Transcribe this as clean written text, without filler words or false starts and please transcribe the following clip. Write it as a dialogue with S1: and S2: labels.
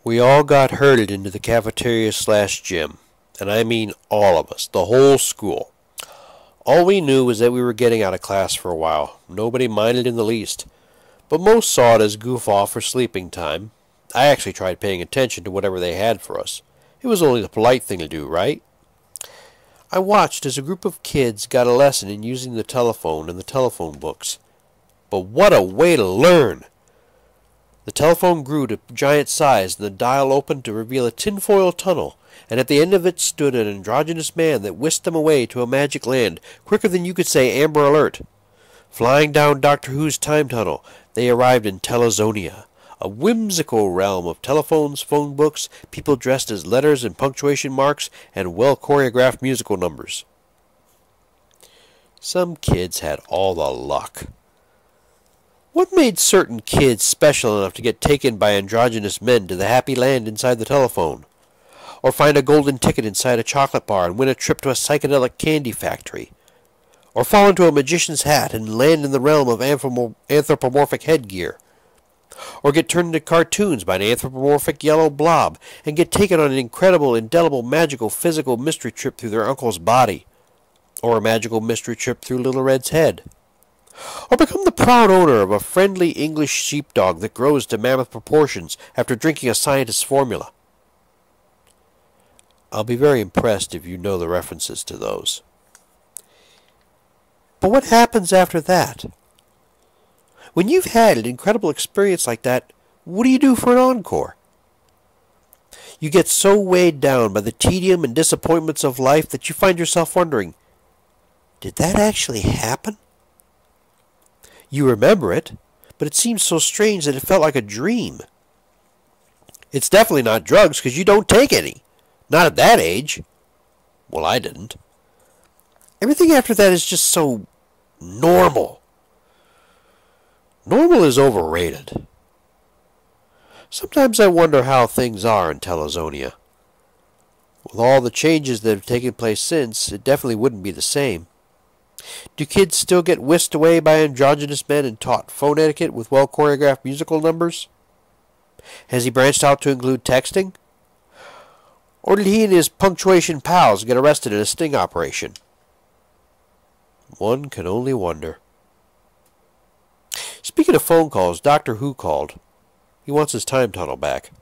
S1: We all got herded into the cafeteria/gym, and I mean all of us, the whole school. All we knew was that we were getting out of class for a while. Nobody minded in the least, but most saw it as goof off or sleeping time. I actually tried paying attention to whatever they had for us. It was only the polite thing to do, right? I watched as a group of kids got a lesson in using the telephone and the telephone books. But what a way to learn! The telephone grew to giant size, and the dial opened to reveal a tinfoil tunnel, and at the end of it stood an androgynous man that whisked them away to a magic land, quicker than you could say Amber Alert. Flying down Doctor Who's time tunnel, they arrived in Telezonia, a whimsical realm of telephones, phone books, people dressed as letters and punctuation marks, and well-choreographed musical numbers. Some kids had all the luck. What made certain kids special enough to get taken by androgynous men to the happy land inside the telephone? Or find a golden ticket inside a chocolate bar and win a trip to a psychedelic candy factory? Or fall into a magician's hat and land in the realm of anthropomorphic headgear? Or get turned into cartoons by an anthropomorphic yellow blob and get taken on an incredible, indelible, magical, physical mystery trip through their uncle's body? Or a magical mystery trip through Little Red's head? Or become the proud owner of a friendly English sheepdog that grows to mammoth proportions after drinking a scientist's formula? I'll be very impressed if you know the references to those. But what happens after that? When you've had an incredible experience like that, what do you do for an encore? You get so weighed down by the tedium and disappointments of life that you find yourself wondering, did that actually happen? You remember it, but it seems so strange that it felt like a dream. It's definitely not drugs, because you don't take any. Not at that age. Well, I didn't. Everything after that is just so normal. Normal is overrated. Sometimes I wonder how things are in Telezonia. With all the changes that have taken place since, it definitely wouldn't be the same. Do kids still get whisked away by androgynous men and taught phone etiquette with well-choreographed musical numbers? Has he branched out to include texting? Or did he and his punctuation pals get arrested in a sting operation? One can only wonder. Speaking of phone calls, Doctor Who called. He wants his time tunnel back.